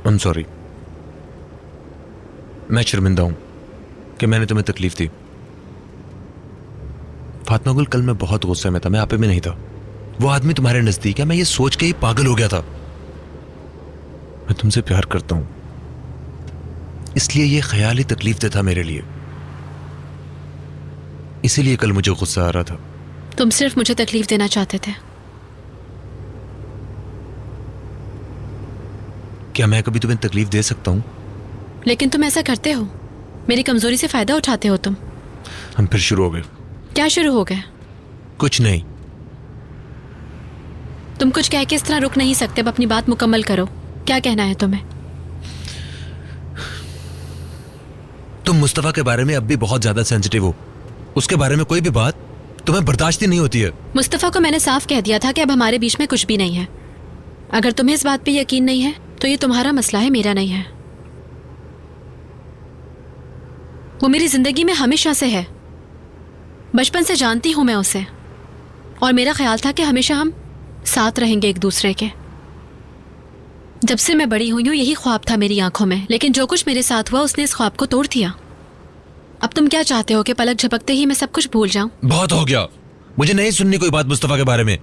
I am sorry. मैं शर्मिंदा हूं कि मैंने तुम्हें तकलीफ दी। फातिमा गुल, कल मैं बहुत गुस्से में था, मैं आप पे में नहीं था। वो आदमी तुम्हारे नजदीक है, मैं ये सोच के ही पागल हो गया था। मैं तुमसे प्यार करता हूं, इसलिए ये ख्याल ही तकलीफ दे था मेरे लिए। इसीलिए कल मुझे गुस्सा आ रहा था। तुम सिर्फ मुझे तकलीफ देना चाहते थे। क्या मैं कभी तुम्हें तकलीफ दे सकता हूं? लेकिन तुम ऐसा करते हो, मेरी कमजोरी से फायदा उठाते हो तुम। हम फिर शुरू हो गए। क्या शुरू हो गए? कुछ नहीं। तुम कुछ कह के इस तरह रुक नहीं सकते। अब अपनी बात मुकम्मल करो, क्या कहना है तुम्हें? तुम मुस्तफा के बारे में अब भी बहुत ज्यादा सेंसिटिव हो। उसके बारे में कोई भी बात तुम्हें बर्दाश्त ही नहीं होती है। मुस्तफा को मैंने साफ कह दिया था कि अब हमारे बीच में कुछ भी नहीं है। अगर तुम्हें इस बात पे यकीन नहीं है तो ये तुम्हारा मसला है, मेरा नहीं है। वो मेरी जिंदगी में हमेशा से है, बचपन से जानती हूं मैं उसे, और मेरा ख्याल था कि हमेशा हम साथ रहेंगे एक दूसरे के। जब से मैं बड़ी हुई हूं यही ख्वाब था मेरी आंखों में, लेकिन जो कुछ मेरे साथ हुआ उसने इस ख्वाब को तोड़ दिया। अब तुम क्या चाहते हो कि पलक झपकते ही मैं सब कुछ भूल जाऊं? बहुत हो गया, मुझे नहीं सुननी कोई बात मुस्तफा के बारे में।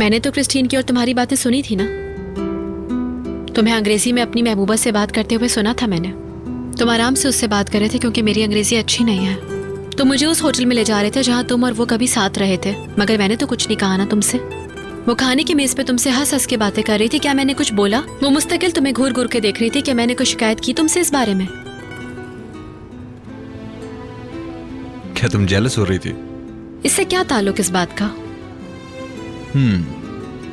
मैंने तो क्रिस्टीन की और तुम्हारी बातें सुनी थी ना। तुम्हें अंग्रेजी में अपनी महबूबा से बात करते हुए सुना था मैंने। तुम आराम से उससे बात कर रहे थे क्योंकि मेरी अंग्रेजी अच्छी नहीं है। तुम मुझे उस होटल में ले जा रहे थे जहां तुम और वो कभी साथ रहे थे, मगर मैंने तो कुछ नहीं कहा ना तुमसे। वो खाने की मेज पे तुमसे हंस हंस के बातें कर रही थी, क्या मैंने कुछ बोला? वो मुस्तकिल तुम्हें घूर घूर के देख रही थी, क्या मैंने कुछ शिकायत की तुमसे इस बारे में? क्या तुम जेलस हो रही थी? इससे क्या ताल्लुक इस बात का?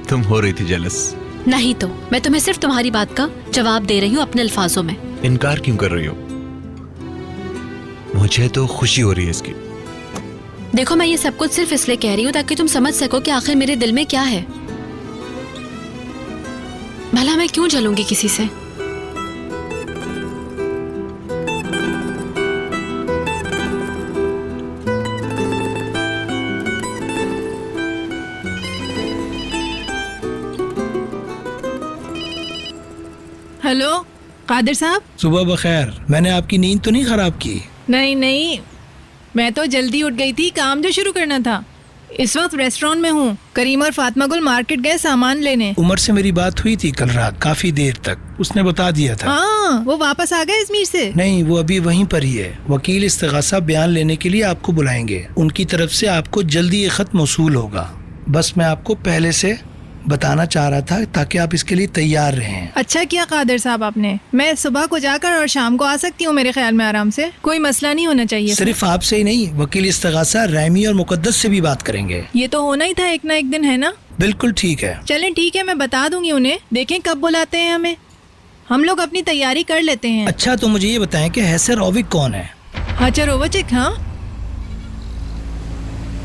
तुम हो रही थी जेलस। नहीं तो मैं तुम्हें सिर्फ तुम्हारी बात का जवाब दे रही हूँ अपने अल्फाजों में। इनकार क्यों कर रही हो? मुझे तो खुशी हो रही है इसकी। देखो, मैं ये सब कुछ सिर्फ इसलिए कह रही हूँ ताकि तुम समझ सको कि आखिर मेरे दिल में क्या है। भला मैं क्यों जलूंगी किसी से? हेलो कादिर साहब। सुबह बखैर। मैंने आपकी नींद तो नहीं खराब की? नहीं नहीं, मैं तो जल्दी उठ गई थी, काम जो शुरू करना था। इस वक्त रेस्टोरेंट में हूँ। करीम और फातिमा गुल मार्केट गए सामान लेने। उमर से मेरी बात हुई थी कल रात, काफी देर तक। उसने बता दिया था। हाँ, वो वापस आ गए इजमीर से? नहीं, वो अभी वहीं पर ही है। वकील इस्तिगासा बयान लेने के लिए आपको बुलाएंगे। उनकी तरफ से आपको जल्दी ये खत मौसूल होगा। बस मैं आपको पहले से बताना चाह रहा था ताकि आप इसके लिए तैयार रहें। अच्छा किया कादिर साहब आपने। मैं सुबह को जाकर और शाम को आ सकती हूँ मेरे ख्याल में आराम से। कोई मसला नहीं होना चाहिए। सिर्फ आपसे ही नहीं, वकील इस्तिगासा रैमी और मुकद्दस से भी बात करेंगे। ये तो होना ही था एक ना एक दिन, है ना? बिल्कुल ठीक है। चलें ठीक है, मैं बता दूंगी उन्हें। देखें कब बुलाते हैं हमें, हम लोग अपनी तैयारी कर लेते हैं। अच्छा, तो मुझे ये बताएं कि हैसर ओविक कौन है? हाचरोवचिक? हाँ,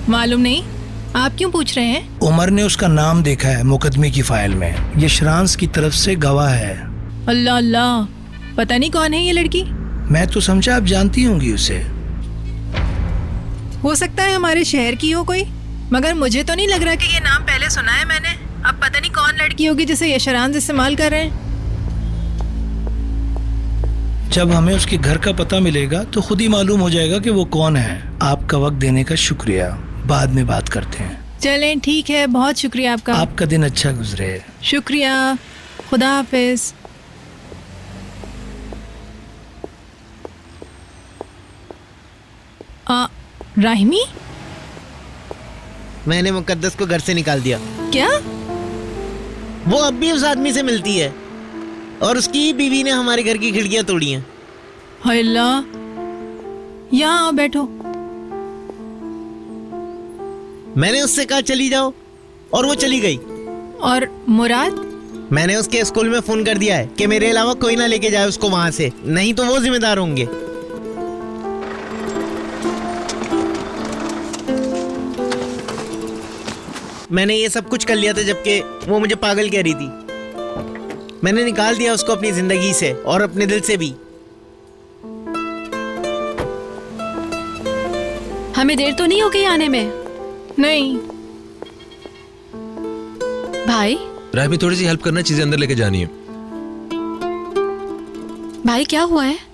मालूम नहीं। आप क्यों पूछ रहे हैं? उमर ने उसका नाम देखा है मुकदमे की फाइल में। ये शरांस की तरफ से गवाह है। अल्लाह अल्लाह, पता नहीं कौन है ये लड़की। मैं तो समझा आप जानती होंगी उसे। हो सकता है हमारे शहर की हो कोई, मगर मुझे तो नहीं लग रहा कि ये नाम पहले सुना है मैंने। अब पता नहीं कौन लड़की होगी जिसे ये शरांस इस्तेमाल कर रहे हैं। जब हमें उसके घर का पता मिलेगा तो खुद ही मालूम हो जाएगा कि वो कौन है। आपका वक्त देने का शुक्रिया, बाद में बात करते हैं। चलें ठीक है, बहुत शुक्रिया आपका। आपका दिन अच्छा गुजरे। शुक्रिया, खुदा हाफिज। राहिमी, मैंने मुकद्दस को घर से निकाल दिया। क्या? वो अब भी उस आदमी से मिलती है और उसकी बीवी ने हमारे घर की खिड़कियां तोड़ी हैं। हाय अल्लाह, यहाँ आओ बैठो। मैंने उससे कहा चली जाओ और वो चली गई। और मुराद? मैंने उसके स्कूल में फोन कर दिया है कि मेरे अलावा कोई ना लेके जाए उसको वहां से, नहीं तो वो जिम्मेदार होंगे। मैंने ये सब कुछ कर लिया था जबकि वो मुझे पागल कह रही थी। मैंने निकाल दिया उसको अपनी जिंदगी से और अपने दिल से भी। हमें देर तो नहीं हो गई आने में? नहीं भाई, राय में थोड़ी सी हेल्प करना, चीजें अंदर लेके जानी है। भाई क्या हुआ है?